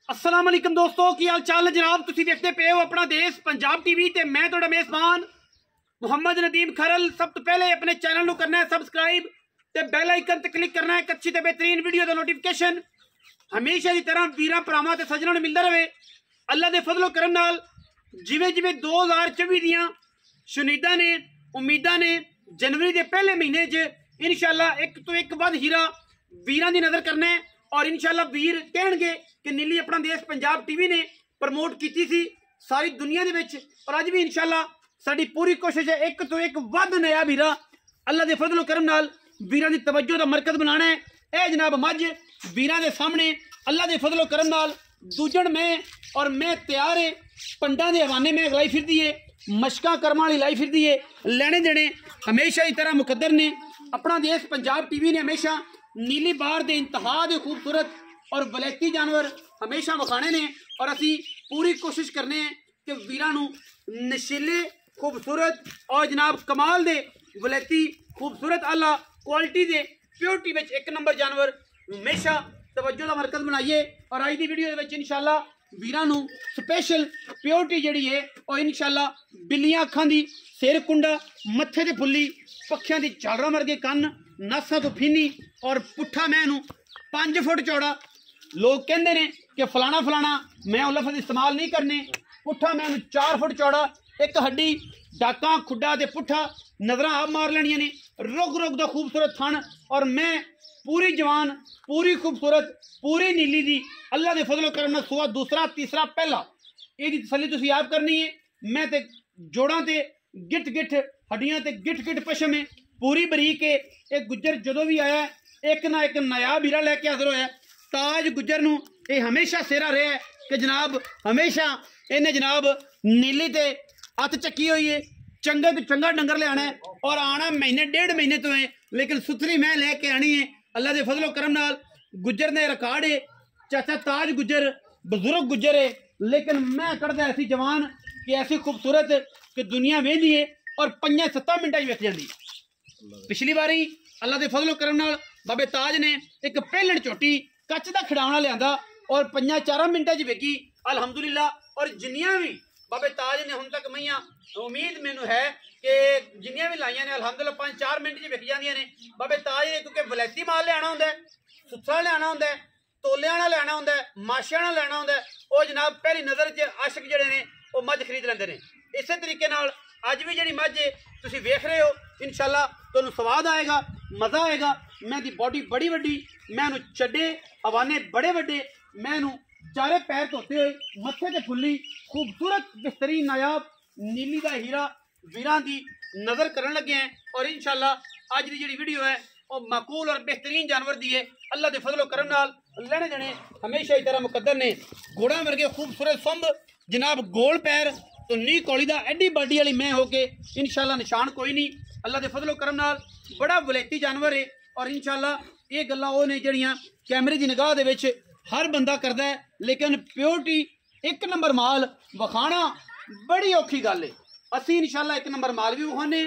अस्सलाम वालेकुम दोस्तों, की हाल चाल है जनाब। तुसीं देखते पे हो अपना देश पंजाब टीवी ते मैं तुहाडा मेज़बान मुहम्मद नदीम खरल। सब तो पहले अपने चैनल नूं करना है सबसक्राइब ते बैल आइकन ते क्लिक करना है एक अच्छी ते बेहतरीन वीडियो दा नोटिफिकेशन हमेशा की तरह वीरां भरावां ते सज्जणां नूं मिलदा रहे। अल्लाह दे फजलो करम नाल जिवें जिवें 2024 दियां शुनीदा ने उम्मीदां ने जनवरी के पहले महीने च इंशाअल्लाह एक तो एक वध हीरा वीरां दी नज़र करना है और इंशाअल्लाह वीर कहणगे कि नीली अपना देश पंजाब टीवी ने प्रमोट की थी सारी दुनिया दे विच और अज भी इंशाअल्लाह साडी पूरी कोशिश है एक तो एक वध नया वीरा अल्लाह दे फजलो करम नाल वीरां दी तवज्जो दा मरकज बनाना है। ए जनाब मज वीरां दे सामने अल्लाह दे फजलो करम नाल दूजण में और मैं तैयार है पंडां दे हवाने में लाई फिरदी है मशकां कर्मां वाली लाई फिरदी है। लेने देने हमेशा ही तरह मुकद्दर ने अपना देश पंजाब टीवी ने हमेशा नीली बार दे इंतहा दे खूबसूरत और वलैती जानवर हमेशा विखाने ने और असी पूरी कोशिश करने हैं कि वीरां नूं नशीले खूबसूरत और जनाब कमाल दे वलैती खूबसूरत आला क्वालिटी दे प्योरिटी विच एक नंबर जानवर हमेशा तवज्जो दा मरकज बनाइए। और अज दी वीडियो दे विच इंशाअल्लाह वीरां नूं स्पेशल प्योरिटी जिहड़ी है और इंशाअल्लाह बिल्लियां अखां दी सिर कुंडा मत्थे ते फुल्ली पक्खियां दी झालरां वर्गे कन्न नासां तो फीनी और पुट्ठा मैनू 5 फुट चौड़ा। लोग कहते हैं कि फलाना फलाना मैं वो लफ्ज़ इस्तेमाल नहीं करने। पुट्ठा मैनू 4 फुट चौड़ा एक हड्डी डाका खुड्डा ते पुट्ठा नजर आप मार लेनिया ने रुग रुग दा खूबसूरत थन और मैं पूरी जवान पूरी खूबसूरत पूरी नीली दी अल्लाह दे फजलो करम नाल सुआ दूसरा तीसरा पहला ये तसली तुसीं आप करनी है। मैं ते जोड़ां ते गिट गिट हड्डियां ते गिट गिट पशम है पूरी बरीक है। एक गुज्जर जदों भी आया एक ना एक नया वीरा लैके हाजिर होया। ताज गुज्जर नूं ये हमेशा सेरा रहा है कि जनाब हमेशा इन्हें जनाब नीली ते हथ चक्की हुई है चंगे तो चंगा डंगर लियाना है और आना महीने 1.5 महीने तो है लेकिन सुथरी मैं लैके आनी है। अल्लाह दे फजलो करम नाल गुज्जर ने रिकॉर्ड है चाचा ताज गुज्जर बुजुर्ग गुज्जर है लेकिन मैं करदा ऐसी जवान कि ऐसी खूबसूरत कि दुनिया वेंदी है और 5-7 मिनटां विक जाती। पिछली बारी अल्लाह दे फजलो करम नाल बाबे ताज ने एक पहलण चोटी कच का खिडावना लिया और 5-4 मिनटां विकी अल्हम्दुलिल्लाह। और जिन्नियां भी बाबे ताज ने हुण तक मईयां उम्मीद मैनू है कि जिन्नियां भी लाइया ने अल्हम्दुलिल्लाह 5-4 मिनट विक जांदियां ने। बाबे ताज ने क्योंकि वलैती माल लियाना हुंदा है सुथरा लियाना हुंदा है तोले वाला लियाना हुंदा है माशे वाला लियाना हुंदा है वो जनाब पहली नज़र च आशिक जिहड़े ने वो मझ खरीद लैंदे ने। इस तरीके नाल अज भी जिहड़ी मझ तुसीं वेख रहे हो इंशाअल्लाह तुहानूं स्वाद आएगा मज़ा आएगा। मैं दी बॉडी बड़ी वड्डी मैं चड्डे हवाने बड़े वड्डे मैं चारे पैर धोते हुए मत्थे ते फुल्ली खूबसूरत बेहतरीन नायाब नीली का हीरा वीरां दी नज़र करन लगे हैं। और इंशाअल्लाह अज दी जिहड़ी वीडियो है वो माकूल और बेहतरीन जानवर दी है अल्लाह दे फजलो करम नाल लेने देने हमेशा ही तरह मुकद्दर ने। घोड़ा वर्गे खूबसूरत सुंब जनाब गोल पैर तो नी कौली दा एडी बाडी वाली मैं होके इंशाअल्लाह निशान कोई नहीं अल्लाह दे फजलो करम नाल बड़ा वलैती जानवर है। और इंशाअल्लाह ये गल्लां वो ने जड़ियां कैमरे की निगाह दे विच हर बंदा करदा है लेकिन प्योरिटी एक नंबर माल विखाना बड़ी औखी गल है। असी इंशाअल्लाह एक नंबर माल भी विखाने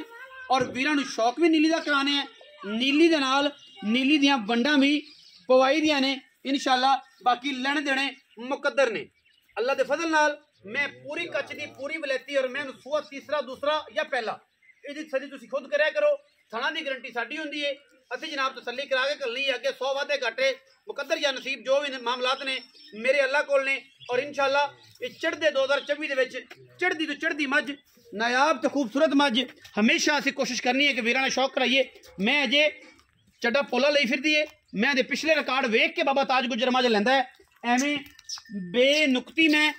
और वीरां नूं शौक भी नीली दा कराने हैं नीली दे नाल नीली दियां वंडां भी पवाई दियां ने इंशाअल्लाह। बाकी लेने देने मुकद्दर ने अल्लाह दे फजल नाल मैं पूरी कच्च दी पूरी वलैती और मैं सुआ तीसरा दूसरा या पहला ये सदी तुसीं खुद कराया करो थणा की गारंटी साडी हुंदी है। असीं जनाब तसल्ली करा के घल्लनी अगे 100 वाधे घाटे मुकद्दर या नसीब जो भी मामलात ने मेरे अल्लाह कोल ने। और इंशाअल्लाह ये चढ़दे 2024 दे विच चढ़दी तो चढ़दी मझ नायाब तो खूबसूरत मझ हमेशा असीं कोशिश करनी है कि वीरां ने शौक कराइए। मैं अजे चड्डा पोला लई फिरदी है मैं दे पिछले रिकॉर्ड वेख के बाबा ताज गुजर मझ लैंदा है एवें बेनुक्ती में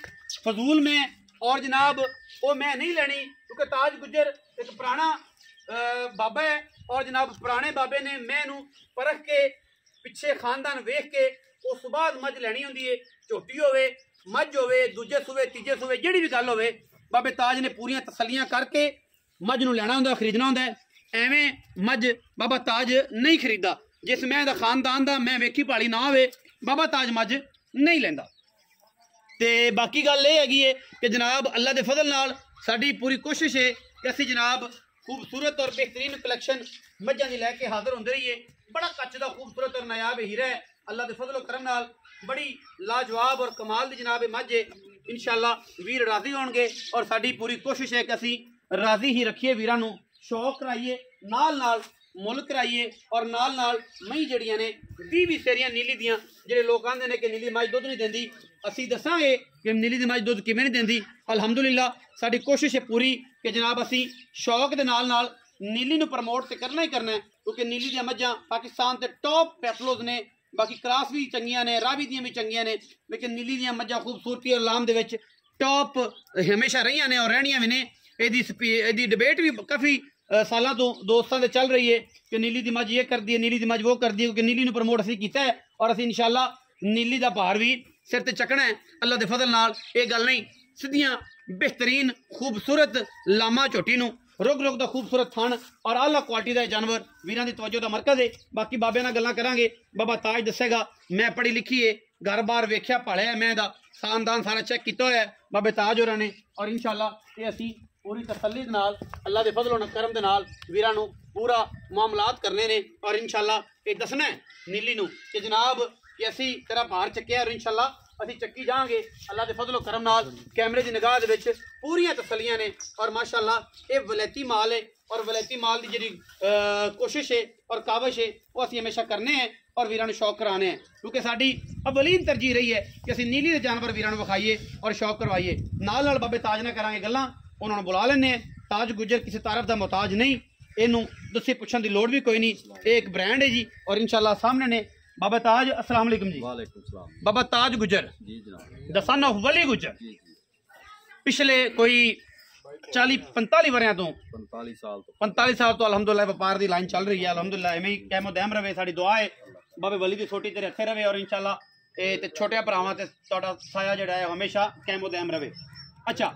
फजूल में और जनाब वो मैं नहीं लेनी क्योंकि ताज गुजर एक पुराना बाबा है और जनाब पुराने बाबे ने मैनू परख के पिछे खानदान वेख के उस बाद मझ लैनी होंदी है झोटी होवे मझ होवे दूजे सूबे तीजे सूबे जिहड़ी भी गल होवे बाबे ताज ने पूरियां तसलियां करके मझ नूं लैना हुंदा खरीदना हुंदा है। एवें मझ बाबा ताज नहीं खरीदा जिस मैं दा खानदान दा मैं वेखी पाली ना होवे बाबा ताज मझ नहीं लैंदा। ते बाकी गल ये हैगी है कि जनाब अल्लाह दे फजल नाल साडी पूरी कोशिश है कि असीं जनाब खूबसूरत और बेहतरीन कलैक्शन मझां दी लैके हाजिर होंदे रहिए। बड़ा कच्च दा खूबसूरत और नायाब हीरा है अल्लाह दे फजलो करम नाल बड़ी लाजवाब और कमाल दी जनाब मझ है। इंशाअल्लाह वीर राजी होणगे और साडी पूरी कोशिश है कि असी राजी ही रखिए, वीरां नूं शौक कराइए, नाल नाल मुल कराइए और नाल नाल मई जड़ियां ने 20 सेरियां नीली दियां। ਜਿਹੜੇ लोग आंदे ने कि नीली मझ दुध नहीं देंदी, असी दसांगे कि नीली दी मझ दुध किवें नहीं देंदी। अलहमदुलिल्लाह साडी कोशिश है पूरी कि जनाब असी शौक दे नाल नाल नीली नूं प्रमोट ते करना ही करना है, क्योंकि नीली दी मझां पाकिस्तान ते टॉप पैथलोज ने। बाकी क्रास भी चंगियां ने, रावी दियां भी चंगियां ने, लेकिन नीली दियां मझां खूबसूरती और लाम दे विच टॉप हमेशा रहियां ने और रहणियां भी ने। इहदी डिबेट भी काफ़ी सालों तो दोस्तों से चल रही है कि नीली दी मझ ये कर दी है, नीली दी मझ वो कर दी है, क्योंकि नीली नूं प्रमोट असीं कीता है और असीं इंशाअल्लाह नीली दा भार भी सिर ते चकना है अल्लाह दे फजल नाल। ये गल नहीं, सीधियां बेहतरीन खूबसूरत लामा झोटी नूं रुग रुग दा खूबसूरत थण और आला क्वालिटी दा जानवर वीरां दी तवज्जो दा मरकज है। बाकी बाबे नाल गल्लां करांगे, बाबा ताज दसेगा। मैं पढ़ी लिखी है, घर बार वेख्या पढ़िया, मैं दा खानदान सारा चेक किया होया है बाबे ताज होरां ने, और इंशाअल्लाह ये असीं पूरी तसल्ली दे नाल अल्लाह दे फजल और करम दे नाल वीरां नूं पूरा मामलात करने ने। और इंशाअल्लाह ये दसना है नीली नूं कि जनाब कि असीं तेरा भार चक्किया और इंशाअल्लाह असीं चक्की जाएंगे अल्लाह दे फजल और करम नाल। कैमरे की निगाह दे विच पूरियां तसल्लियां ने और माशाअल्लाह ये वलैती माल है और वलैती माल की जी कोशिश है और काविश है वो असीं हमेशा करने हैं और वीरां नूं शौक कराने हैं, क्योंकि साडी अवलीन तरजीह रही है कि असीं नीली दे जानवर वीरां नूं विखाइए और शौक करवाइए। नाल नाल बाबे ताज नाल करांगे गल्लां, उन्होंने बुला लेने। ताज गुजर किसी तारफ का मोहताज नहीं, इनू दस्सी पुछण की लोड़ भी कोई नहीं, ये एक ब्रांड है जी। और इंशाअल्लाह सामने ने बाबा ताज। अस्सलाम वालेकुम जी। वालेकुम सलाम। बाबा ताज गुजर जी जनाब, द सन ऑफ वली गुजर जी जी, पिछले कोई 40-45 वरियां तो 45 साल तो अल्हम्दुलिल्लाह व्यापार की लाइन चल रही है। अल्हम्दुलिल्लाह इवें ही कैमो दैम रवे, साडी दुआ है बाबे वली की सोटी ते रखे रवे और इंशाअल्लाह ये छोटे भरावां ते तुहाडा साया जिहड़ा है हमेशा कैमो दैम रवे। अच्छा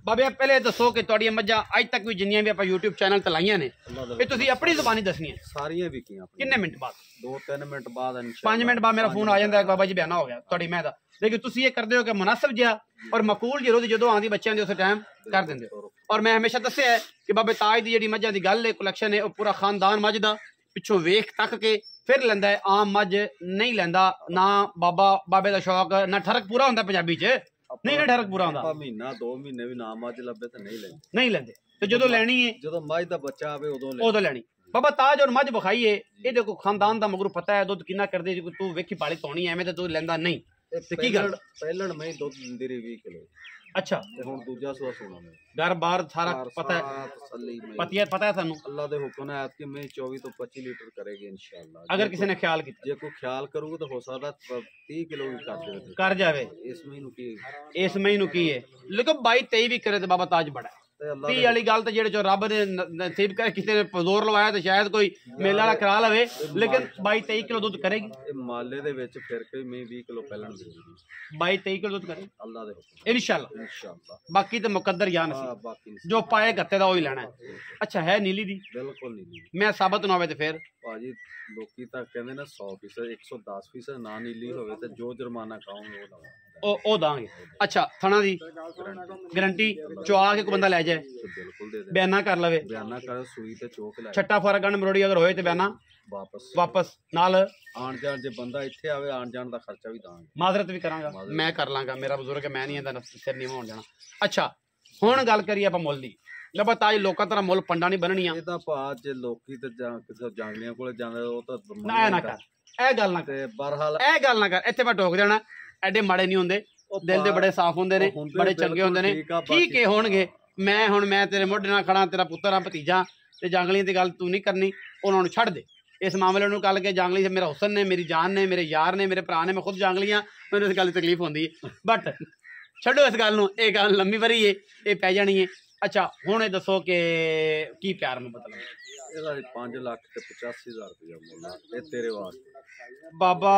बाबे पहले दसो कि तुहाडियां मझां अज तक भी जिन्नियां भी आपां यूट्यूब चैनल ते लाइयां ने ये तुसीं अपनी ज़बानी दसनी है सारियां विकीयां। किन्ने मिनट बाद? 2-3 मिनट बाद, 5 मिनट बाद मेरा फोन आ जाता है, बाबा जी बयाना हो गया तुहाडी मैं दा। लेकिन तुसीं ये करदे हो कि मुनासिब जिहा और मकूल जी रोज़ जदों आंदी बच्चों के उस टाइम कर देंदे हो। और मैं हमेशा दस्सिया है कि बाबे ताज की जिहड़ी मझां दी गल है, कलैक्शन है, वो पूरा खानदान मझ दा पिछों वेख तक के फिर लैंदा है, आम मझ नहीं लैंदा ना। बाबे का शौक ना ठरक पूरा होंदा पंजाबी च, नहीं ना ठरक पूरा होंदा। महीना 2 महीने भी ना मझ लब्बे तो नहीं लैंदे, तो जदों लैनी है जदों मझ दा बच्चा आवे उदों लैनी। बाबा ताज और मझ विखाई है, ये देखो खानदान का मगरू पता है दुध किन्ना करदे, तू वेखी पाली धोनी एवें तो तू लैंदा नहीं। की गल पहलण में दुध दिंदी रही 20 किलो। अच्छा ते हुण दूजा सूआ सोना में घर बार सारा पता है, तसल्ली में पता है सानू। अल्लाह दे हुक्म है कि मैं 24 तो 25 लीटर करेगी इंशाअल्लाह। अगर किसी ने ख्याल किया, जे कोई ख्याल करूगा तो हो सकदा 30 किलो भी कर जावे। इस महीनू की इस महीनू की है, लेकिन 22-23 भी करे तो बाबा ताज बड़ा है। 30 वाली गल तो जेड़े रब ने नसीब कर किसी ने जोर लवाया तो शायद कोई मेला वाला करा लवे, लेकिन 22-23 किलो दुध करेगी माले दे विच फिर के मैं 20 किलो पहलन देगी। 22-23 किलो दुध करेगी अल्लाह दे हुक्म इंशाअल्लाह। इंशाअल्लाह बाकी तो मुकद्दर या नसीब, बाकी जो पाए गत्ते दा वही लेना है। अच्छा है नीली दी, बिल्कुल नहीं मैं साबित ना होवे तो फिर भाजी लोकी तां कहंदे ने 100% 110% ना नीली होवे ते जो जुर्माना खाओगे वो लवा ओ दांगे। अच्छा थणा दी गारंटी चुआ के कोई बंदा ले जाए तो बिल्कुल दे दे, बयाना कर लवे, बयाना कर सुई ते चोक ला छट्टा फुआरा गंढ मरोड़ी अगर होए तो बयाना वापस नाल आन जान जे बंदा इत्थे आवे आन जान दा खर्चा भी दांगे, माजरत भी करांगा मैं कर लांगा, मेरा बुजुर्ग है मैं नहीं इंदा सिर नीवा होण जाना। अच्छा हुण गल करिए आपां मुੱਲ दी। लबा ताज लोकां तरह मुੱਲ पंडा नहीं बननियां। ਇਹਦਾ ਭਾ ਜੇ ਲੋਕੀ ਤੇ ਕਿਸੇ ਜਾਂਗਲੀਆਂ ਕੋਲੇ ਜਾਂਦੇ ਉਹ ਤਾਂ ਨਾ ਨਾ ਕਰ ਇਹ ਗੱਲ ਨਾ ਕਰ, ਤੇ ਬਹਰਹਾਲ ਇਹ ਗੱਲ ਨਾ ਕਰ, ਇੱਥੇ ਮੈਂ ਟੋਕ ਦੇਣਾ। ਐਡੇ ਮਾੜੇ ਨਹੀਂ ਹੁੰਦੇ, ਦਿਲ ਦੇ ਬੜੇ ਸਾਫ਼ ਹੁੰਦੇ ਨੇ, ਬੜੇ ਚੰਗੇ ਹੁੰਦੇ ਨੇ। ਠੀਕ ਹੈ ਹੋਣਗੇ, ਮੈਂ ਤੇਰੇ ਮੋਢੇ ਨਾਲ ਖੜਾ, ਤੇਰਾ ਪੁੱਤਰ ਆ ਭਤੀਜਾ, ਤੇ ਜਾਂਗਲੀਆਂ ਦੀ ਗੱਲ ਤੂੰ ਨਹੀਂ ਕਰਨੀ, ਉਹਨਾਂ ਨੂੰ ਛੱਡ ਦੇ ਇਸ ਮਾਮਲੇ ਨੂੰ। ਕੱਲ ਕੇ ਜਾਂਗਲੀ ਸੇ ਮੇਰਾ ਹੁਸਨ ਨੇ, ਮੇਰੀ ਜਾਨ ਨੇ, ਮੇਰੇ ਯਾਰ ਨੇ, ਮੇਰੇ ਭਰਾ ਨੇ, ਮੈਂ ਖੁਦ ਜਾਂਗਲੀਆਂ, ਮੈਨੂੰ ਇਸ ਗੱਲ ਦੀ ਤਕਲੀਫ ਹੁੰਦੀ ਹੈ, ਬਟ ਛੱਡੋ ਇਸ ਗੱਲ ਨੂੰ, ਇਹ ਗੱਲ ਲੰਮੀ ਵਰੀ ਹੈ, ਇਹ ਪੈ ਜਾਣੀ ਹੈ। अच्छा हुण ये दसो कि की प्यार मुहब्बत ਇਹਦਾ 5 ਲੱਖ ਤੇ 85,000 ਰੁਪਇਆ ਮੁੱਲ ਆ, ਇਹ ਤੇਰੇ ਵਾਸਤੇ। बाबा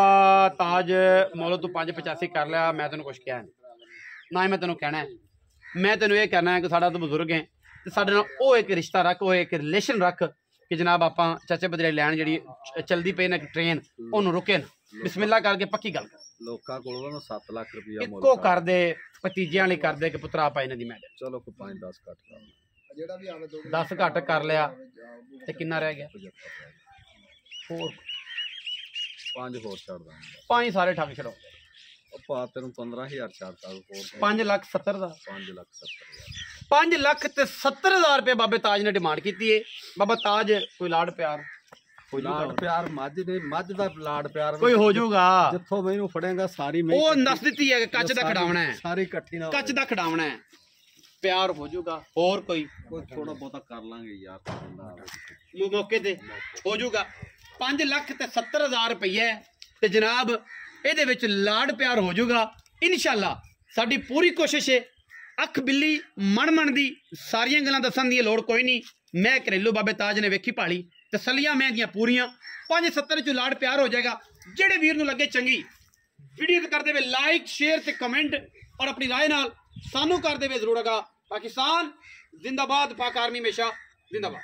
ताज मोलो तू 5-85 कर लिया, मैं तेन कुछ कहा नहीं ना ही मैं तेन कहना है, मैं तेन ये कहना है कि साडा तू बजुर्ग है तो साडे नाल वो एक रिश्ता रख, वो एक रिलेशन रख कि जनाब आपां चाचे बदले लैन जी चलती पे ना ट्रेन उन्होंने रुके ना, बिस्मिल्लाह करके पक्की गल कर। ਲੋਕਾਂ ਕੋਲੋਂ 7 ਲੱਖ ਰੁਪਇਆ ਮੁੱਲ इको कर दे, भतीजियां वाली कर दे कि पुत्रा आप इन्हां दी मैडम चलो कोई 5-10 घट कर 10 घट कर लिया ते किन्ना रह गया? होर 5 होर छड़ ਦਾਂਗੇ, 5 सारे ठग छड़ो। ਪਾ ਤੈਨੂੰ 15,000 ਛੱਡਤਾ ਹੋਰ 5,70,000 ਦਾ 5,70,000 5,70,000 ਰੁਪਏ ਬਾਬੇ ਤਾਜ ਨੇ ਡਿਮਾਂਡ ਕੀਤੀ ਏ। ਬਾਬਾ ਤਾਜ ਕੋਈ ਲਾੜ ਪਿਆਰ ਲਾੜ ਪਿਆਰ ਮੱਝ ਨੇ, ਮੱਝ ਦਾ ਲਾੜ ਪਿਆਰ ਕੋਈ ਹੋ ਜਾਊਗਾ। ਜਿੱਥੋਂ ਮੈਨੂੰ ਫੜੇਗਾ ਸਾਰੀ ਮੈਂ ਉਹ ਨਸ ਦਿੱਤੀ ਹੈ ਕਿ ਕੱਚ ਦਾ ਖਿਡਾਉਣਾ ਹੈ, ਸਾਰੀ ਇਕੱਠੀ ਨਾ ਕੱਚ ਦਾ ਖਿਡਾਉਣਾ ਹੈ, ਪਿਆਰ ਹੋ ਜਾਊਗਾ। ਹੋਰ ਕੋਈ ਥੋੜਾ ਬਹੁਤਾ ਕਰ ਲਾਂਗੇ ਯਾਰ, ਮੌਕੇ ਤੇ ਹੋ ਜਾਊਗਾ। 5,70,000 ਰੁਪਏ ਤੇ ਜਨਾਬ ਇਹਦੇ ਵਿੱਚ ਲਾੜ ਪਿਆਰ ਹੋ ਜਾਊਗਾ ਇਨਸ਼ਾਅੱਲਾ। ਸਾਡੀ ਪੂਰੀ ਕੋਸ਼ਿਸ਼ ਹੈ, ਅੱਖ ਬਿੱਲੀ ਮਣ ਦੀ ਸਾਰੀਆਂ ਗੱਲਾਂ ਦੱਸਣ ਦੀ ਲੋੜ ਕੋਈ ਨਹੀਂ। ਮੈਂ ਘਰੇਲੂ ਬਾਬੇ ਤਾਜ ਨੇ ਵੇਖੀ ਭਾਲੀ, ਤਸੱਲੀਆਂ ਮੈਂ ਦੀਆਂ ਪੂਰੀਆਂ। 5,70,000 ਚ ਲਾੜ ਪਿਆਰ ਹੋ ਜਾਏਗਾ। ਜਿਹੜੇ ਵੀਰ ਨੂੰ ਲੱਗੇ ਚੰਗੀ ਵੀਡੀਓ ਤੇ ਕਰ ਦੇਵੇ ਲਾਈਕ ਸ਼ੇਅਰ ਤੇ ਕਮੈਂਟ, ਔਰ ਆਪਣੀ ਰਾਏ ਨਾਲ ਸਾਨੂੰ ਕਰ ਦੇਵੇ ਜ਼ਰੂਰ। ਪਾਕਿਸਤਾਨ ਜ਼ਿੰਦਾਬਾਦ, ਪਾਕ ਆਰਮੀ ਹਮੇਸ਼ਾ ਜ਼ਿੰਦਾਬਾਦ।